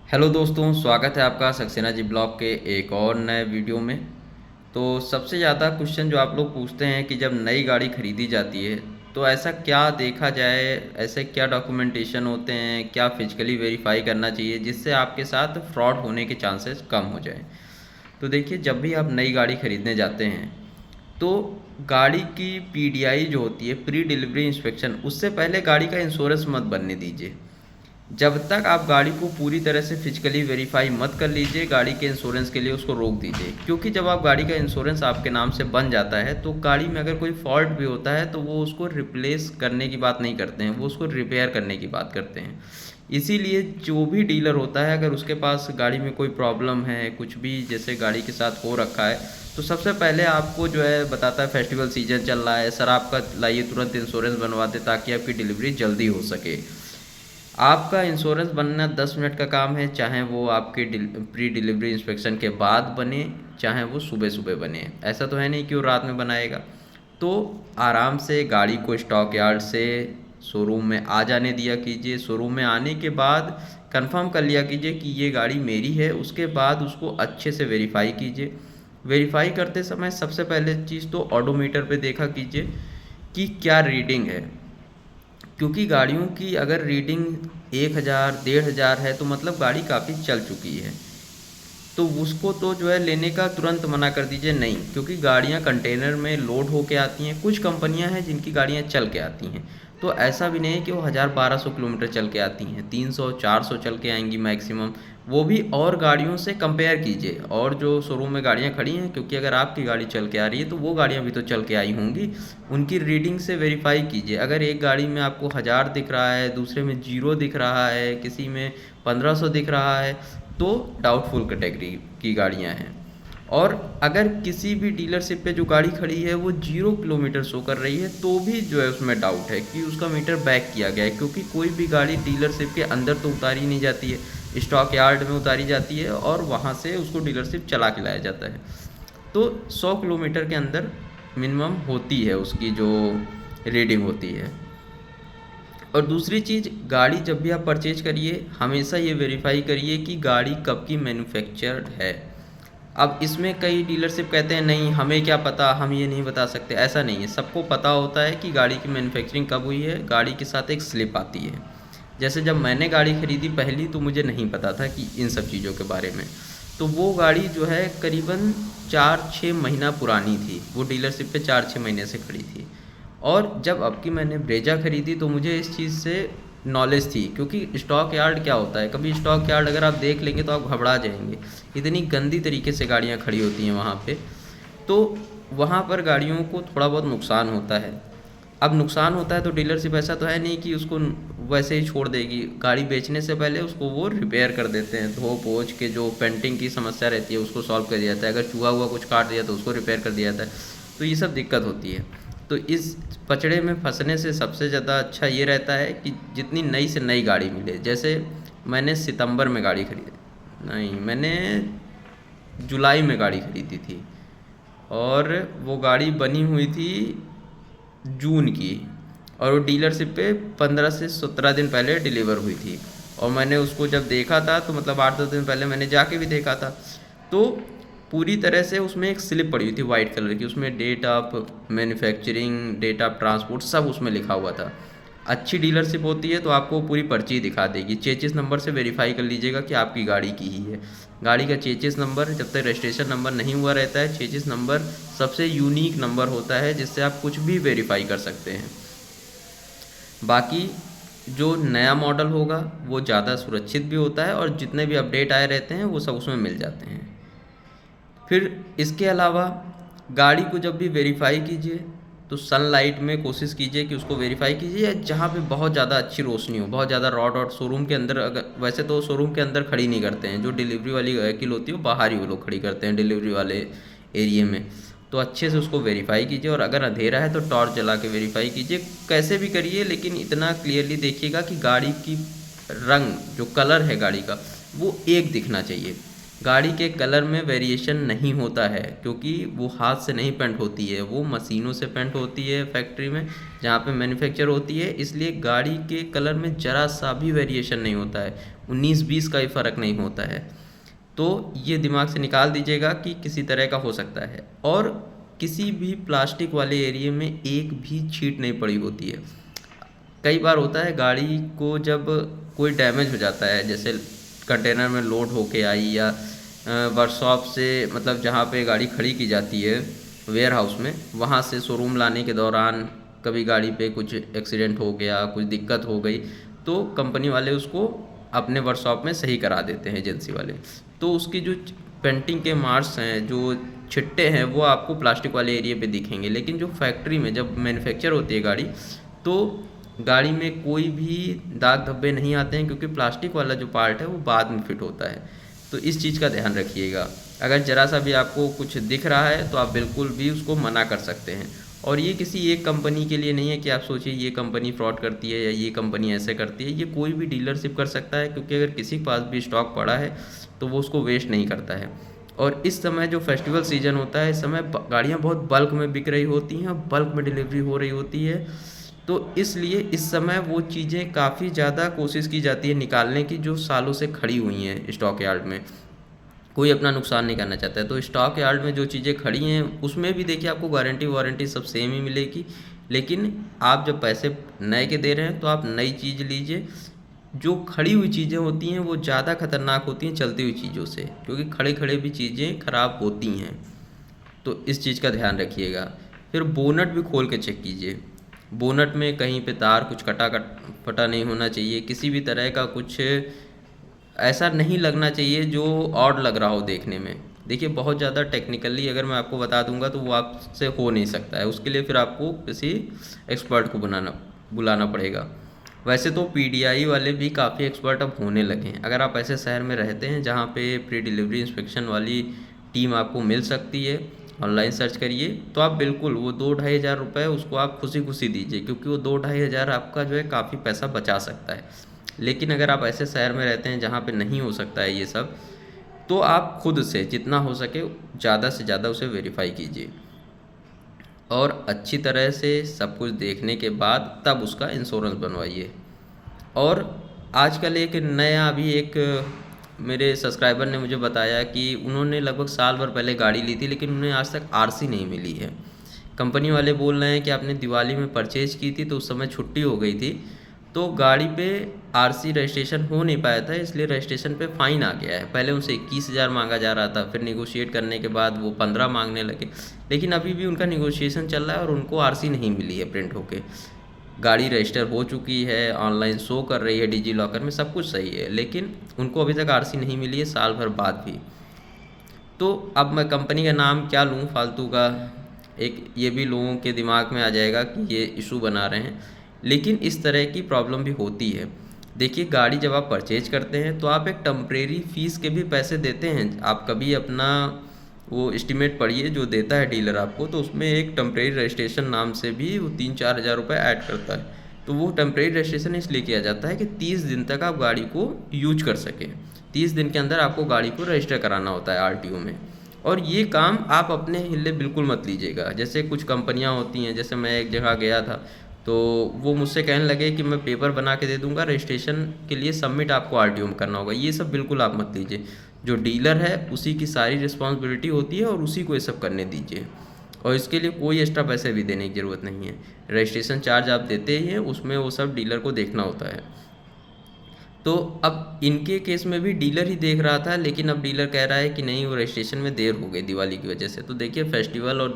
Hello दोस्तों, स्वागत है आपका सक्सेना जी ब्लॉग के एक और नए वीडियो में। तो सबसे ज़्यादा क्वेश्चन जो आप लोग पूछते हैं कि जब नई गाड़ी खरीदी जाती है तो ऐसा क्या देखा जाए, ऐसे क्या डॉक्यूमेंटेशन होते हैं, क्या फिजिकली वेरीफाई करना चाहिए जिससे आपके साथ फ्रॉड होने के चांसेस कम हो जाए। तो देखिए, जब भी आप नई गाड़ी खरीदने जाते हैं तो गाड़ी की पीडीआई जो होती है, प्री डिलीवरी इंस्पेक्शन, उससे पहले गाड़ी का इंश्योरेंस मत बनने दीजिए। जब तक आप गाड़ी को पूरी तरह से फिजिकली वेरीफाई मत कर लीजिए, गाड़ी के इंश्योरेंस के लिए उसको रोक दीजिए। क्योंकि जब आप गाड़ी का इंश्योरेंस आपके नाम से बन जाता है तो गाड़ी में अगर कोई फॉल्ट भी होता है तो वो उसको रिप्लेस करने की बात नहीं करते हैं, वो उसको रिपेयर करने की बात करते हैं। इसीलिए जो भी डीलर होता है, अगर उसके पास गाड़ी में कोई प्रॉब्लम है, कुछ भी जैसे गाड़ी के साथ हो रखा है, तो सबसे पहले आपको जो है बताता है फेस्टिवल सीजन चल रहा है सर, आपका लाइए तुरंत इंश्योरेंस बनवा दे ताकि आपकी डिलीवरी जल्दी हो सके। आपका इंश्योरेंस बनना 10 मिनट का काम है, चाहे वो आपके प्री डिलीवरी इंस्पेक्शन के बाद बने, चाहे वो सुबह सुबह बने। ऐसा तो है नहीं कि वो रात में बनाएगा। तो आराम से गाड़ी को स्टॉक यार्ड से शोरूम में आ जाने दिया कीजिए। शोरूम में आने के बाद कंफर्म कर लिया कीजिए कि ये गाड़ी मेरी है। उसके बाद उसको अच्छे से वेरीफाई कीजिए। वेरीफाई करते समय सबसे पहले चीज़ तो ऑडोमीटर पे देखा कीजिए कि क्या रीडिंग है। क्योंकि गाड़ियों की अगर रीडिंग 1000 1500 है तो मतलब गाड़ी काफ़ी चल चुकी है। तो उसको तो जो है लेने का तुरंत मना कर दीजिए, नहीं। क्योंकि गाड़ियाँ कंटेनर में लोड होके आती हैं। कुछ कंपनियां हैं जिनकी गाड़ियाँ चल के आती हैं, तो ऐसा भी नहीं है कि वो 1000 1200 किलोमीटर चल के आती हैं, 300 400 चल के आएंगी मैक्सिमम। वो भी और गाड़ियों से कंपेयर कीजिए, और जो शोरूम में गाड़ियाँ खड़ी हैं, क्योंकि अगर आपकी गाड़ी चल के आ रही है तो वो गाड़ियाँ भी तो चल के आई होंगी। उनकी रीडिंग से वेरीफाई कीजिए। अगर एक गाड़ी में आपको 1000 दिख रहा है, दूसरे में 0 दिख रहा है, किसी में 1500 दिख रहा है, तो डाउटफुल कैटेगरी की गाड़ियां हैं। और अगर किसी भी डीलरशिप पे जो गाड़ी खड़ी है वो 0 किलोमीटर शो कर रही है तो भी जो है उसमें डाउट है कि उसका मीटर बैक किया गया है। क्योंकि कोई भी गाड़ी डीलरशिप के अंदर तो उतारी नहीं जाती है, स्टॉक यार्ड में उतारी जाती है और वहाँ से उसको डीलरशिप चला के लाया जाता है। तो 100 किलोमीटर के अंदर मिनिमम होती है उसकी जो रीडिंग होती है। और दूसरी चीज़, गाड़ी जब भी आप परचेज करिए हमेशा ये वेरीफाई करिए कि गाड़ी कब की मैन्युफैक्चर्ड है। अब इसमें कई डीलरशिप कहते हैं नहीं हमें क्या पता, हम ये नहीं बता सकते। ऐसा नहीं है, सबको पता होता है कि गाड़ी की मैन्युफैक्चरिंग कब हुई है। गाड़ी के साथ एक स्लिप आती है। जैसे जब मैंने गाड़ी खरीदी पहली तो मुझे नहीं पता था कि इन सब चीज़ों के बारे में। तो वो गाड़ी जो है करीबन 4 6 महीना पुरानी थी, वो डीलरशिप पे 4 6 महीने से खड़ी थी। और जब अब की मैंने ब्रेजा खरीदी तो मुझे इस चीज़ से नॉलेज थी। क्योंकि स्टॉक यार्ड क्या होता है, कभी स्टॉक यार्ड अगर आप देख लेंगे तो आप घबरा जाएंगे, इतनी गंदी तरीके से गाड़ियाँ खड़ी होती हैं वहाँ पे। तो वहाँ पर गाड़ियों को थोड़ा बहुत नुकसान होता है। अब नुकसान होता है तो डीलरशिप ऐसा तो है नहीं कि उसको वैसे ही छोड़ देगी। गाड़ी बेचने से पहले उसको वो रिपेयर कर देते हैं, धो पोछ के जो पेंटिंग की समस्या रहती है उसको सॉल्व कर दिया जाता है। अगर चूहा हुआ कुछ काट दिया तो उसको रिपेयर कर दिया जाता है। तो ये सब दिक्कत होती है। तो इस पचड़े में फंसने से सबसे ज़्यादा अच्छा ये रहता है कि जितनी नई से नई गाड़ी मिले। जैसे मैंने सितंबर में गाड़ी खरीदी, नहीं मैंने जुलाई में गाड़ी खरीदी थी, और वो गाड़ी बनी हुई थी जून की, और वो डीलरशिप पे 15 से 17 दिन पहले डिलीवर हुई थी। और मैंने उसको जब देखा था तो मतलब 8 10 दिन पहले मैंने जाके भी देखा था। तो पूरी तरह से उसमें एक स्लिप पड़ी हुई थी वाइट कलर की, उसमें date of manufacturing, date of transport सब उसमें लिखा हुआ था। अच्छी डीलरशिप होती है तो आपको पूरी पर्ची दिखा देगी। चेचिस नंबर से वेरीफाई कर लीजिएगा कि आपकी गाड़ी की ही है। गाड़ी का चेचिस नंबर जब तक रजिस्ट्रेशन नंबर नहीं हुआ रहता है, चेचिस नंबर सबसे यूनिक नंबर होता है जिससे आप कुछ भी वेरीफाई कर सकते हैं। बाकी जो नया मॉडल होगा वो ज़्यादा सुरक्षित भी होता है, और जितने भी अपडेट आए रहते हैं वो सब उसमें मिल जाते हैं। फिर इसके अलावा गाड़ी को जब भी वेरीफाई कीजिए तो सनलाइट में कोशिश कीजिए कि उसको वेरीफाई कीजिए, या जहाँ पे बहुत ज़्यादा अच्छी रोशनी हो, बहुत ज़्यादा रॉड और शोरूम के अंदर। अगर वैसे तो शोरूम के अंदर खड़ी नहीं करते हैं, जो डिलीवरी वाली व्हीकल होती है वो बाहर ही वो लोग खड़ी करते हैं डिलीवरी वाले एरिए में। तो अच्छे से उसको वेरीफाई कीजिए, और अगर अंधेरा है तो टॉर्च जला के वेरीफाई कीजिए। कैसे भी करिए लेकिन इतना क्लियरली देखिएगा कि गाड़ी की रंग, जो कलर है गाड़ी का, वो एक दिखना चाहिए। गाड़ी के कलर में वेरिएशन नहीं होता है, क्योंकि वो हाथ से नहीं पेंट होती है, वो मशीनों से पेंट होती है फैक्ट्री में जहाँ पे मैन्युफैक्चर होती है। इसलिए गाड़ी के कलर में ज़रा सा भी वेरिएशन नहीं होता है। 19-20 का ही फ़र्क नहीं होता है। तो ये दिमाग से निकाल दीजिएगा कि किसी तरह का हो सकता है। और किसी भी प्लास्टिक वाले एरिया में एक भी छींट नहीं पड़ी होती है। कई बार होता है गाड़ी को जब कोई डैमेज हो जाता है, जैसे कंटेनर में लोड होके आई या वर्कशॉप से मतलब जहाँ पे गाड़ी खड़ी की जाती है वेयर हाउस में, वहाँ से शोरूम लाने के दौरान कभी गाड़ी पे कुछ एक्सीडेंट हो गया, कुछ दिक्कत हो गई, तो कंपनी वाले उसको अपने वर्कशॉप में सही करा देते हैं, एजेंसी वाले। तो उसकी जो पेंटिंग के मार्क्स हैं, जो छिट्टे हैं, वो आपको प्लास्टिक वाले एरिया पे दिखेंगे। लेकिन जो फैक्ट्री में जब मैन्युफैक्चर होती है गाड़ी, तो गाड़ी में कोई भी दाग धब्बे नहीं आते हैं, क्योंकि प्लास्टिक वाला जो पार्ट है वो बाद में फिट होता है। तो इस चीज़ का ध्यान रखिएगा। अगर ज़रा सा भी आपको कुछ दिख रहा है तो आप बिल्कुल भी उसको मना कर सकते हैं। और ये किसी एक कंपनी के लिए नहीं है कि आप सोचिए ये कंपनी फ्रॉड करती है या ये कंपनी ऐसे करती है। ये कोई भी डीलरशिप कर सकता है, क्योंकि अगर किसी के पास भी स्टॉक पड़ा है तो वो उसको वेस्ट नहीं करता है। और इस समय जो फेस्टिवल सीजन होता है, इस समय गाड़ियाँ बहुत बल्क में बिक रही होती हैं, बल्क में डिलीवरी हो रही होती है। तो इसलिए इस समय वो चीज़ें काफ़ी ज़्यादा कोशिश की जाती है निकालने की, जो सालों से खड़ी हुई हैं स्टॉक यार्ड में। कोई अपना नुकसान नहीं करना चाहता है। तो स्टॉक यार्ड में जो चीज़ें खड़ी हैं उसमें भी देखिए आपको गारंटी वारंटी सब सेम ही मिलेगी। लेकिन आप जब पैसे नए के दे रहे हैं तो आप नई चीज़ लीजिए। जो खड़ी हुई चीज़ें होती हैं वो ज़्यादा खतरनाक होती हैं चलती हुई चीज़ों से, क्योंकि खड़े खड़े भी चीज़ें ख़राब होती हैं। तो इस चीज़ का ध्यान रखिएगा। फिर बोनट भी खोल के चेक कीजिए। बोनट में कहीं पे तार कुछ फटा नहीं होना चाहिए, किसी भी तरह का कुछ ऐसा नहीं लगना चाहिए जो ऑड लग रहा हो देखने में। देखिए बहुत ज़्यादा टेक्निकली अगर मैं आपको बता दूंगा तो वो आपसे हो नहीं सकता है, उसके लिए फिर आपको किसी एक्सपर्ट को बुलाना पड़ेगा। वैसे तो पीडीआई वाले भी काफ़ी एक्सपर्ट अब होने लगे हैं। अगर आप ऐसे शहर में रहते हैं जहाँ पे प्री डिलीवरी इंस्पेक्शन वाली टीम आपको मिल सकती है, ऑनलाइन सर्च करिए, तो आप बिल्कुल वो 2-2.5 हज़ार रुपये उसको आप खुशी खुशी दीजिए, क्योंकि वो 2-2.5 हज़ार आपका जो है काफ़ी पैसा बचा सकता है। लेकिन अगर आप ऐसे शहर में रहते हैं जहाँ पे नहीं हो सकता है ये सब, तो आप खुद से जितना हो सके ज़्यादा से ज़्यादा उसे वेरीफाई कीजिए और अच्छी तरह से सब कुछ देखने के बाद तब उसका इंश्योरेंस बनवाइए। और आजकल एक नया अभी एक मेरे सब्सक्राइबर ने मुझे बताया कि उन्होंने लगभग साल भर पहले गाड़ी ली थी, लेकिन उन्हें आज तक आरसी नहीं मिली है। कंपनी वाले बोल रहे हैं कि आपने दिवाली में परचेज की थी तो उस समय छुट्टी हो गई थी, तो गाड़ी पे आरसी रजिस्ट्रेशन हो नहीं पाया था, इसलिए रजिस्ट्रेशन पे फ़ाइन आ गया है। पहले उनसे 21,000 मांगा जा रहा था, फिर निगोशिएट करने के बाद वो 15 मांगने लगे। लेकिन अभी भी उनका निगोशिएशन चल रहा है और उनको आरसी नहीं मिली है प्रिंट होके। गाड़ी रजिस्टर हो चुकी है, ऑनलाइन शो कर रही है डिजी लॉकर में, सब कुछ सही है, लेकिन उनको अभी तक आरसी नहीं मिली है साल भर बाद भी। तो अब मैं कंपनी का नाम क्या लूँ फालतू का, एक ये भी लोगों के दिमाग में आ जाएगा कि ये इशू बना रहे हैं। लेकिन इस तरह की प्रॉब्लम भी होती है। देखिए गाड़ी जब आप परचेज करते हैं तो आप एक टम्परेरी फ़ीस के भी पैसे देते हैं। आप कभी अपना वो एस्टिमेट पढ़िए जो देता है डीलर आपको, तो उसमें एक टम्परेरी रजिस्ट्रेशन नाम से भी वो 3-4 हज़ार रुपये ऐड करता है। तो वो टम्परेरी रजिस्ट्रेशन इसलिए किया जाता है कि 30 दिन तक आप गाड़ी को यूज कर सकें। 30 दिन के अंदर आपको गाड़ी को रजिस्टर कराना होता है आरटीओ में। और ये काम आप अपने हिले बिल्कुल मत लीजिएगा। जैसे कुछ कंपनियां होती हैं, जैसे मैं एक जगह गया था तो वो मुझसे कहने लगे कि मैं पेपर बना के दे दूंगा, रजिस्ट्रेशन के लिए सबमिट आपको आरटीओ में करना होगा। ये सब बिल्कुल आप मत लीजिए। जो डीलर है उसी की सारी रिस्पॉन्सिबिलिटी होती है और उसी को ये सब करने दीजिए, और इसके लिए कोई एक्स्ट्रा पैसे भी देने की ज़रूरत नहीं है। रजिस्ट्रेशन चार्ज आप देते ही हैं, उसमें वो सब डीलर को देखना होता है। तो अब इनके केस में भी डीलर ही देख रहा था, लेकिन अब डीलर कह रहा है कि नहीं वो रजिस्ट्रेशन में देर हो गई दिवाली की वजह से। तो देखिए फेस्टिवल और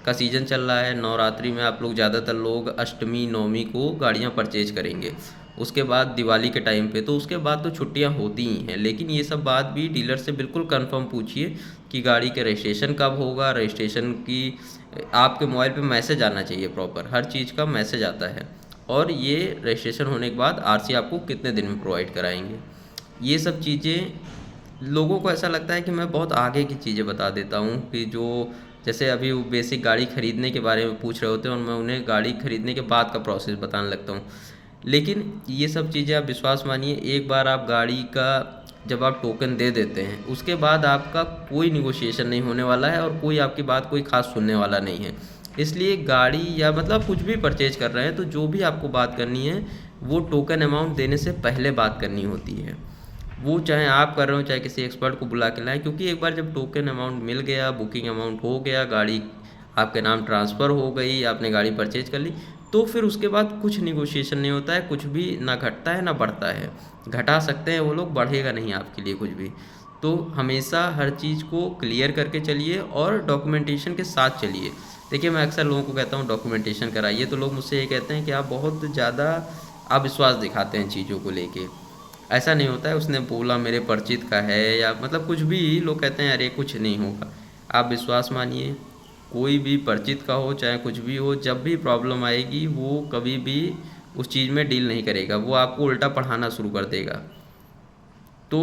का सीज़न चल रहा है, नवरात्रि में आप लोग ज़्यादातर लोग अष्टमी नवमी को गाड़ियाँ परचेज करेंगे, उसके बाद दिवाली के टाइम पे, तो उसके बाद तो छुट्टियां होती ही हैं। लेकिन ये सब बात भी डीलर से बिल्कुल कंफर्म पूछिए कि गाड़ी के रजिस्ट्रेशन कब होगा। रजिस्ट्रेशन की आपके मोबाइल पे मैसेज आना चाहिए, प्रॉपर हर चीज़ का मैसेज आता है। और ये रजिस्ट्रेशन होने के बाद आरसी आपको कितने दिन में प्रोवाइड कराएंगे। ये सब चीज़ें लोगों को ऐसा लगता है कि मैं बहुत आगे की चीज़ें बता देता हूँ, कि जो जैसे अभी वो बेसिक गाड़ी ख़रीदने के बारे में पूछ रहे होते हैं और मैं उन्हें गाड़ी ख़रीदने के बाद का प्रोसेस बताने लगता हूँ। लेकिन ये सब चीज़ें आप विश्वास मानिए, एक बार आप गाड़ी का जब आप टोकन दे देते हैं उसके बाद आपका कोई निगोशिएशन नहीं होने वाला है और कोई आपकी बात कोई खास सुनने वाला नहीं है। इसलिए गाड़ी या मतलब कुछ भी परचेज कर रहे हैं तो जो भी आपको बात करनी है वो टोकन अमाउंट देने से पहले बात करनी होती है। वो चाहे आप कर रहे हो चाहे किसी एक्सपर्ट को बुला के लाएं, क्योंकि एक बार जब टोकन अमाउंट मिल गया, बुकिंग अमाउंट हो गया, गाड़ी आपके नाम ट्रांसफ़र हो गई, आपने गाड़ी परचेज कर ली, तो फिर उसके बाद कुछ निगोशिएशन नहीं होता है, कुछ भी ना घटता है ना बढ़ता है। घटा सकते हैं वो लोग, बढ़ेगा नहीं आपके लिए कुछ भी। तो हमेशा हर चीज़ को क्लियर करके चलिए और डॉक्यूमेंटेशन के साथ चलिए। देखिए, मैं अक्सर लोगों को कहता हूँ डॉक्यूमेंटेशन कराइए, तो लोग मुझसे ये कहते हैं कि आप बहुत ज़्यादा अविश्वास दिखाते हैं चीज़ों को लेके। ऐसा नहीं होता है, उसने बोला मेरे परिचित का है, या मतलब कुछ भी लोग कहते हैं अरे कुछ नहीं होगा। आप विश्वास मानिए, कोई भी परिचित का हो चाहे कुछ भी हो, जब भी प्रॉब्लम आएगी वो कभी भी उस चीज़ में डील नहीं करेगा, वो आपको उल्टा पढ़ाना शुरू कर देगा। तो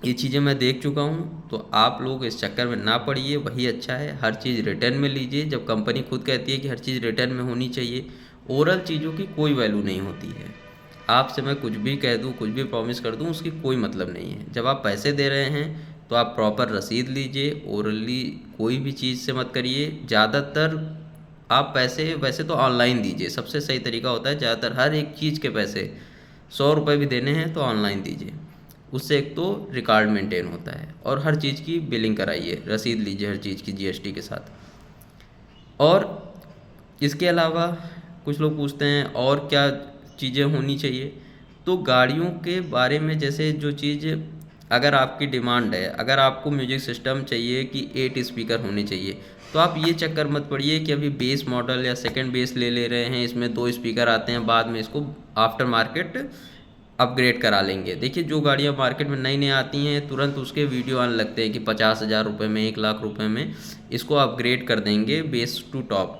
ये चीज़ें मैं देख चुका हूँ, तो आप लोग इस चक्कर में ना पड़िए, वही अच्छा है। हर चीज़ रिटर्न में लीजिए, जब कंपनी खुद कहती है कि हर चीज़ रिटर्न में होनी चाहिए। ओरल चीज़ों की कोई वैल्यू नहीं होती है। आपसे मैं कुछ भी कह दूँ, कुछ भी प्रॉमिस कर दूँ, उसकी कोई मतलब नहीं है। जब आप पैसे दे रहे हैं तो आप प्रॉपर रसीद लीजिए, ओरली कोई भी चीज़ से मत करिए। ज़्यादातर आप पैसे वैसे तो ऑनलाइन दीजिए, सबसे सही तरीका होता है। ज़्यादातर हर एक चीज़ के पैसे 100 रुपये भी देने हैं तो ऑनलाइन दीजिए। उससे एक तो रिकॉर्ड मेंटेन होता है, और हर चीज़ की बिलिंग कराइए, रसीद लीजिए हर चीज़ की जीएसटी के साथ। और इसके अलावा कुछ लोग पूछते हैं और क्या चीज़ें होनी चाहिए, तो गाड़ियों के बारे में जैसे जो चीज़, अगर आपकी डिमांड है, अगर आपको म्यूजिक सिस्टम चाहिए कि 8 स्पीकर होने चाहिए, तो आप ये चक्कर मत पड़िए कि अभी बेस मॉडल या सेकंड बेस ले रहे हैं, इसमें 2 स्पीकर आते हैं, बाद में इसको आफ्टर मार्केट अपग्रेड करा लेंगे। देखिए, जो गाड़ियाँ मार्केट में नई नई आती हैं, तुरंत उसके वीडियो आने लगते हैं कि 50,000 रुपये में, 1 लाख रुपये में इसको अपग्रेड कर देंगे बेस टू टॉप।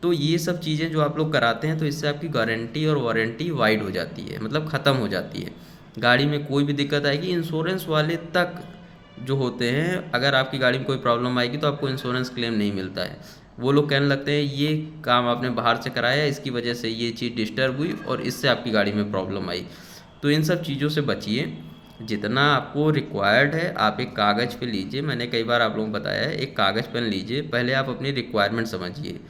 तो ये सब चीज़ें जो आप लोग कराते हैं, तो इससे आपकी गारंटी और वारंटी वाइड हो जाती है, मतलब ख़त्म हो जाती है। गाड़ी में कोई भी दिक्कत आएगी, इंश्योरेंस वाले तक जो होते हैं, अगर आपकी गाड़ी में कोई प्रॉब्लम आएगी तो आपको इंश्योरेंस क्लेम नहीं मिलता है। वो लोग कहने लगते हैं ये काम आपने बाहर से कराया, इसकी वजह से ये चीज़ डिस्टर्ब हुई और इससे आपकी गाड़ी में प्रॉब्लम आई। तो इन सब चीज़ों से बचिए। जितना आपको रिक्वायर्ड है आप एक कागज़ पे लीजिए, मैंने कई बार आप लोगों को बताया है, एक कागज़ पेन लीजिए, पहले आप अपनी रिक्वायरमेंट समझिए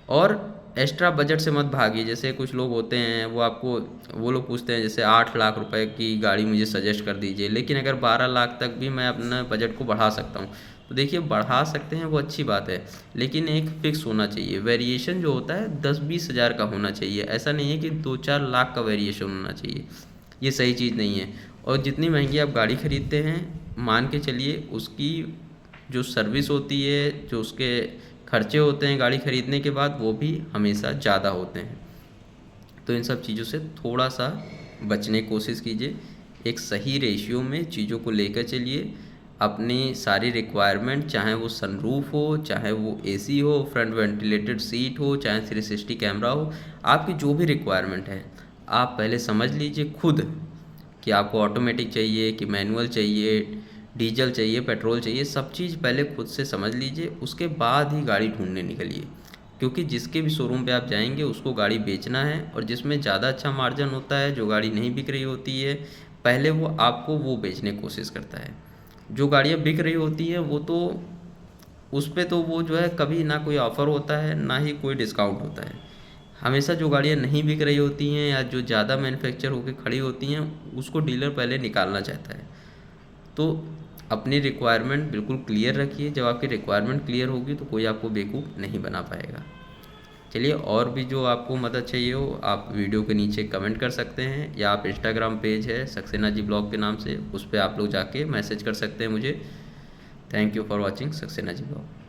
और एक्स्ट्रा बजट से मत भागिए। जैसे कुछ लोग होते हैं, वो लोग पूछते हैं जैसे 8 लाख रुपए की गाड़ी मुझे सजेस्ट कर दीजिए, लेकिन अगर 12 लाख तक भी मैं अपना बजट को बढ़ा सकता हूँ, तो देखिए बढ़ा सकते हैं वो अच्छी बात है, लेकिन एक फ़िक्स होना चाहिए। वेरिएशन जो होता है 10-20 हज़ार का होना चाहिए, ऐसा नहीं है कि 2-4 लाख का वेरिएशन होना चाहिए, ये सही चीज़ नहीं है। और जितनी महंगी आप गाड़ी ख़रीदते हैं, मान के चलिए उसकी जो सर्विस होती है, जो उसके खर्चे होते हैं गाड़ी ख़रीदने के बाद, वो भी हमेशा ज़्यादा होते हैं। तो इन सब चीज़ों से थोड़ा सा बचने की कोशिश कीजिए, एक सही रेशियो में चीज़ों को लेकर चलिए। अपनी सारी रिक्वायरमेंट, चाहे वो सनरूफ हो, चाहे वो एसी हो, फ्रंट वेंटिलेटेड सीट हो, चाहे 360 कैमरा हो, आपकी जो भी रिक्वायरमेंट है आप पहले समझ लीजिए खुद, कि आपको ऑटोमेटिक चाहिए कि मैनुअल चाहिए, डीजल चाहिए, पेट्रोल चाहिए। सब चीज़ पहले खुद से समझ लीजिए, उसके बाद ही गाड़ी ढूंढने निकलिए। क्योंकि जिसके भी शोरूम पे आप जाएंगे उसको गाड़ी बेचना है, और जिसमें ज़्यादा अच्छा मार्जिन होता है, जो गाड़ी नहीं बिक रही होती है, पहले वो आपको वो बेचने की कोशिश करता है। जो गाड़ियाँ बिक रही होती हैं वो तो, उस पे तो वो जो है कभी ना कोई ऑफ़र होता है ना ही कोई डिस्काउंट होता है। हमेशा जो गाड़ियाँ नहीं बिक रही होती हैं या जो ज़्यादा मैन्युफैक्चर होकर खड़ी होती हैं, उसको डीलर पहले निकालना चाहता है। तो अपनी रिक्वायरमेंट बिल्कुल क्लियर रखिए, जब आपकी रिक्वायरमेंट क्लियर होगी तो कोई आपको बेवकूफ़ नहीं बना पाएगा। चलिए, और भी जो आपको मदद चाहिए हो आप वीडियो के नीचे कमेंट कर सकते हैं, या आप इंस्टाग्राम पेज है सक्सेना जी ब्लॉग के नाम से, उस पर आप लोग जाके मैसेज कर सकते हैं मुझे। Thank you for watching Saxena ji blog.